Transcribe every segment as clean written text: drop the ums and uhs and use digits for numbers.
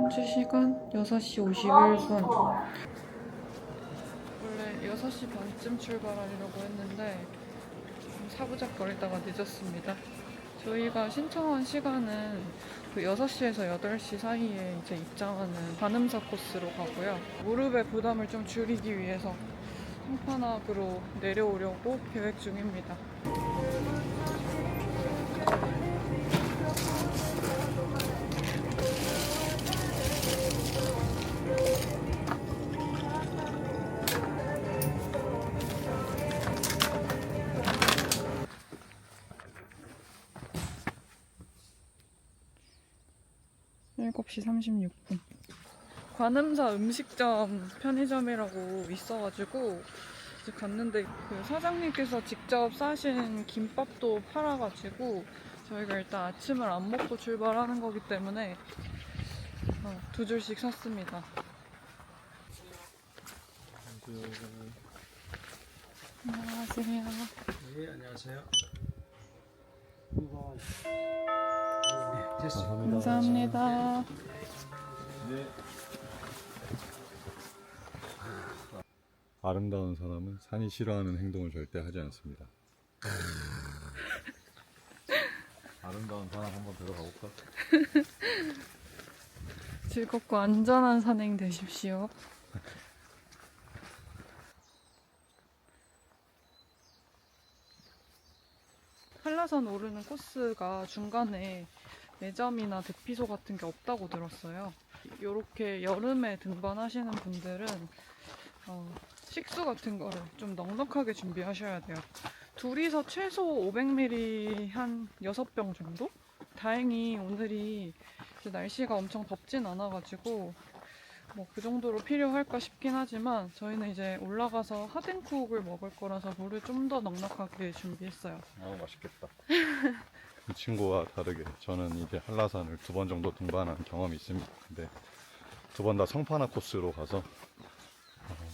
현재 시간 6시 51분. 원래 6시 반쯤 출발하려고 했는데 좀 사부작거리다가 늦었습니다. 저희가 신청한 시간은 그 6시에서 8시 사이에 이제 입장하는 관음사 코스로 가고요. 무릎의 부담을 좀 줄이기 위해서 성판악으로 내려오려고 계획 중입니다. 7시 36분. 관음사 음식점 편의점이라고 있어가지고 이제 갔는데 그 사장님께서 직접 싸신 김밥도 팔아가지고 저희가 일단 아침을 안 먹고 출발하는 거기 때문에 2줄씩 샀습니다. 안녕하세요. 네, 안녕하세요. 감사합니다. 네. 아름다운 사람은 산이 싫어하는 행동을 절대 하지 않습니다. 아름다운 사람 한번 들어가 볼까? 즐겁고 안전한 산행 되십시오. 한라산 오르는 코스가 중간에 매점이나 대피소 같은 게 없다고 들었어요. 이렇게 여름에 등반하시는 분들은 식수 같은 거를 좀 넉넉하게 준비하셔야 돼요. 둘이서 최소 500ml 한 6병 정도? 다행히 오늘이 날씨가 엄청 덥진 않아가지고 뭐 그 정도로 필요할까 싶긴 하지만 저희는 이제 올라가서 하덴쿡을 먹을 거라서 물을 좀 더 넉넉하게 준비했어요. 맛있겠다. 이 친구와 다르게 저는 이제 한라산을 2번 정도 등반한 경험이 있습니다. 근데 2번 다 성판악 코스로 가서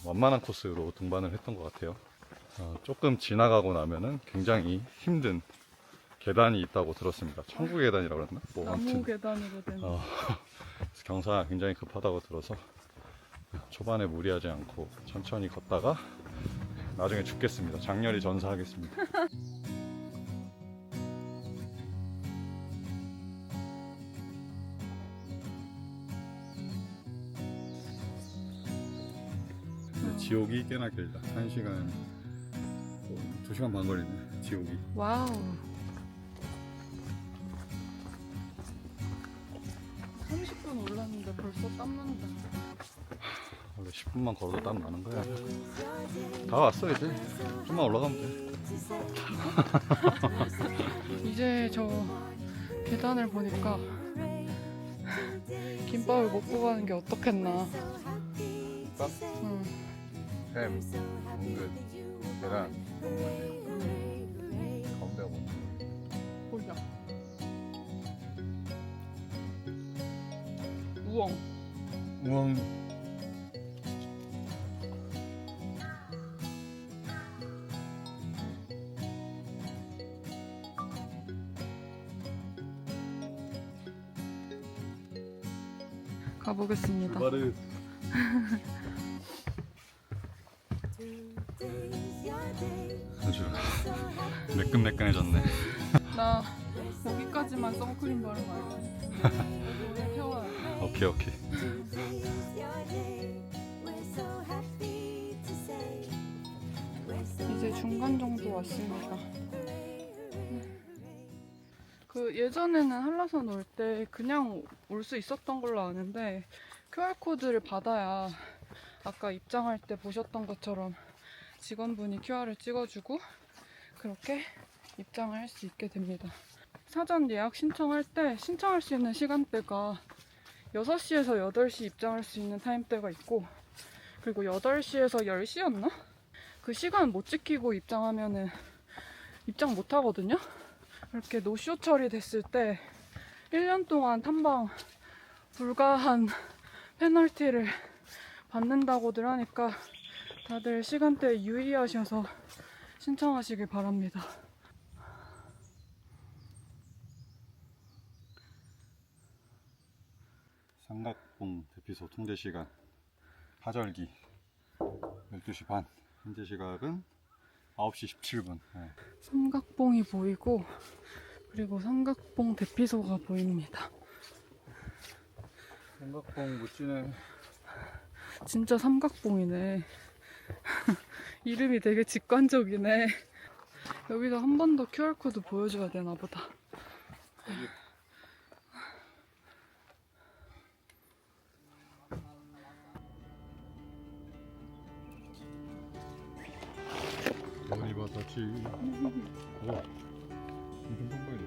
완만한 코스로 등반을 했던 것 같아요. 조금 지나가고 나면은 굉장히 힘든 계단이 있다고 들었습니다. 천국 계단이라고 그랬나? 뭐 나무 아무튼 계단이거든. 경사가 굉장히 급하다고 들어서 초반에 무리하지 않고 천천히 걷다가 나중에 죽겠습니다. 장렬히 전사하겠습니다. 지옥이 꽤나 길다. 1시간, 2시간 반 걸리네, 지옥이. 와우. 30분 올랐는데 벌써 땀난다. 원래 10분만 걸어도 땀 나는 거야. 다 왔어, 이제. 좀만 올라가면 돼. 이제 저 계단을 보니까 김밥을 먹고 가는 게 어떻겠나. 김밥? 응. 햄, 은근, 계란, 가운데가 뭐? 몰라. 우엉. 우엉. 가보겠습니다. 바르. 아주 매끈매끈해졌네. 나 여기까지만 선크림 바르면 알지. 태워야 돼. 오케이, 오케이. 이제 중간 정도 왔습니다. 그 예전에는 한라산 올 때 그냥 올 수 있었던 걸로 아는데 QR코드를 받아야 아까 입장할 때 보셨던 것처럼 직원분이 QR을 찍어주고 그렇게 입장을 할 수 있게 됩니다. 사전 예약 신청할 때 신청할 수 있는 시간대가 6시에서 8시 입장할 수 있는 타임대가 있고 그리고 8시에서 10시였나? 그 시간 못 지키고 입장하면은 입장 못 하거든요? 이렇게 노쇼 처리됐을 때 1년 동안 탐방 불가한 페널티를 받는다고들 하니까 다들 시간대에 유의하셔서 신청하시길 바랍니다. 삼각봉 대피소 통제 시간 하절기 12시 반, 현재 시각은 9시 17분. 네. 삼각봉이 보이고 그리고 삼각봉 대피소가 보입니다. 삼각봉 멋지네. 진짜 삼각봉이네. 이름이 되게 직관적이네. 여기서 한 번 더 QR코드 보여줘야 되나 보다. 머리 받았지. 오, 엄청 빵빵해.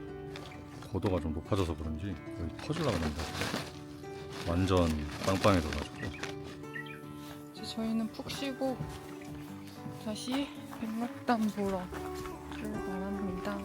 고도가 좀 높아져서 그런지 여기 터질라 그런다. 완전 빵빵해져가지고. 이제 저희는 푹 쉬고 다시 백록담 보러 출발합니다.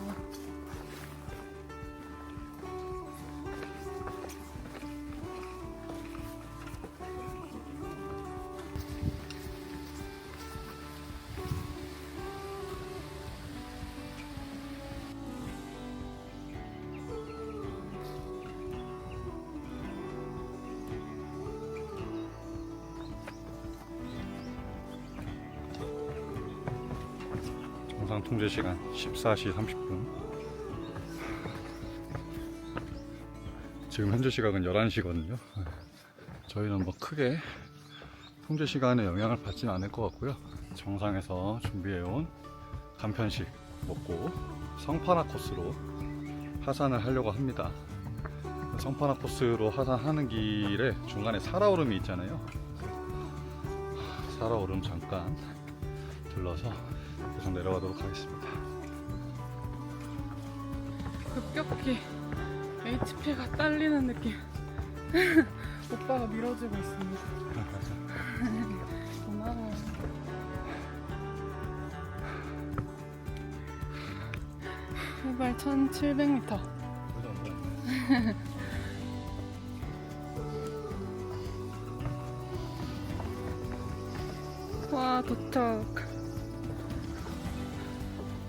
정상 통제 시간 14시 30분. 지금 현재 시각은 11시거든요. 저희는 뭐 크게 통제 시간에 영향을 받지는 않을 것 같고요. 정상에서 준비해온 간편식 먹고 성파나 코스로 하산을 하려고 합니다. 성파나 코스로 하산하는 길에 중간에 살아오름이 있잖아요. 살아오름 잠깐 들러서 계속 내려가도록 하겠습니다. 급격히 HP가 딸리는 느낌. 오빠가 밀어주고 있습니다. 고마워. 해발 1700m. 와, 도착.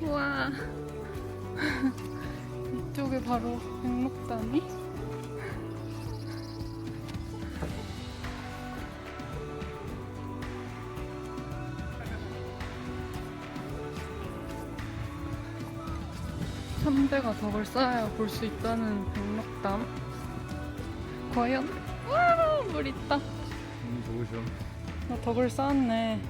우와. 이쪽에 바로 백록담이. 삼대가 덕을 쌓아야 볼 수 있다는 백록담. 과연? 와, 물 있다. 좋으셔. 나 덕을 쌓았네.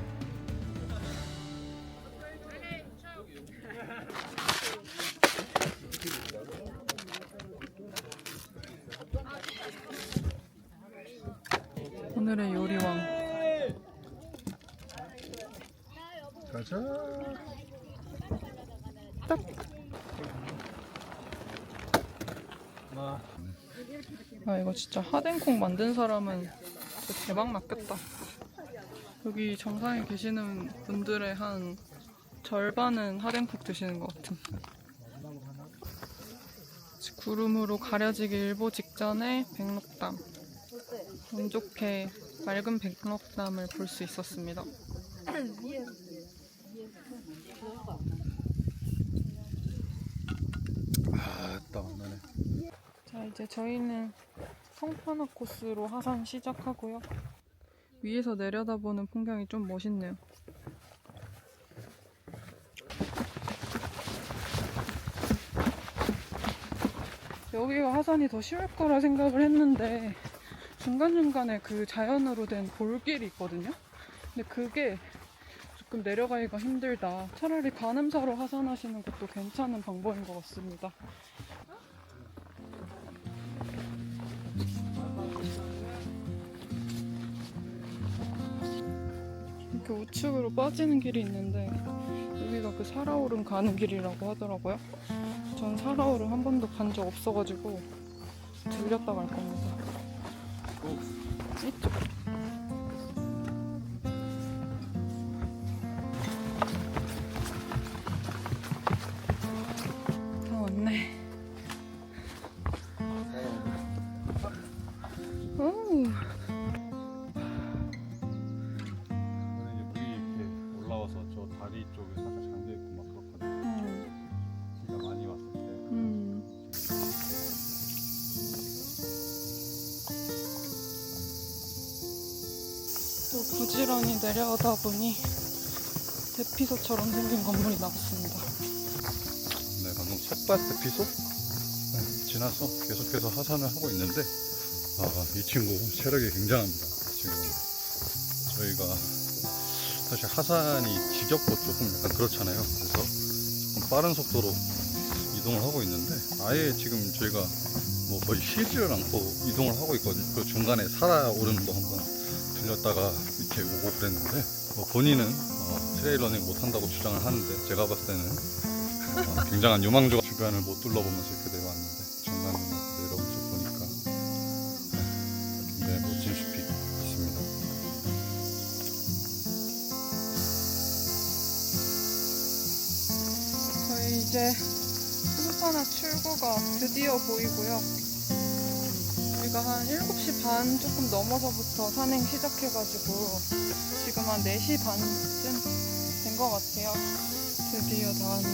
오늘의 요리왕. 가자. 딱. 아, 이거 진짜 하덴콩 만든 사람은 진짜 대박 났겠다. 여기 정상에 계시는 분들의 한 절반은 하덴콩 드시는 것 같은. 구름으로 가려지기 일보 직전에 백록담. 운 좋게 맑은 백록담을 볼 수 있었습니다. 아, 딱 만나네. 자, 이제 저희는 성파나 코스로 하산 시작하고요. 위에서 내려다보는 풍경이 좀 멋있네요. 여기가 하산이 더 쉬울 거라 생각을 했는데 중간중간에 그 자연으로 된 볼길이 있거든요. 근데 그게 조금 내려가기가 힘들다. 차라리 관음사로 하산하시는 것도 괜찮은 방법인 것 같습니다. 이렇게 우측으로 빠지는 길이 있는데 여기가 그 살아오름 가는 길이라고 하더라고요. 전 살아오름 한 번도 간 적 없어가지고 들렸다 갈 겁니다. 이쪽. 다 왔네. 오. 이제 물이 이렇게 올라와서 저 다리 쪽에 살짝 잠겨 있고 막 그렇거든요. 비가 많이 왔을 때. 또 부지런히 내려오다 보니 대피소처럼 생긴 건물이 나왔습니다. 네, 방금 석밭 대피소 지나서 계속해서 하산을 하고 있는데 이 친구 체력이 굉장합니다. 지금 저희가 사실 하산이 지겹고 조금 약간 그렇잖아요. 그래서 조금 빠른 속도로 이동을 하고 있는데 아예 지금 저희가 뭐 거의 쉬지를 않고 이동을 하고 있거든요. 그 중간에 살아오름도 한번 들렸다가 이렇게 오고 그랬는데 본인은 트레일러닝 못한다고 주장을 하는데 제가 봤을 때는 굉장한 유망주가 주변을 못 둘러보면서 이렇게 내려왔는데 중간에 내려오면서 보니까 굉장히 멋진 숲이 있습니다. 저희 이제 성판악 출구가 드디어 보이고요. 우리가 한 7시 반 조금 넘어서부터 산행 시작해가지고 지금 한 4시 반쯤 된 것 같아요. 드디어 나왔네.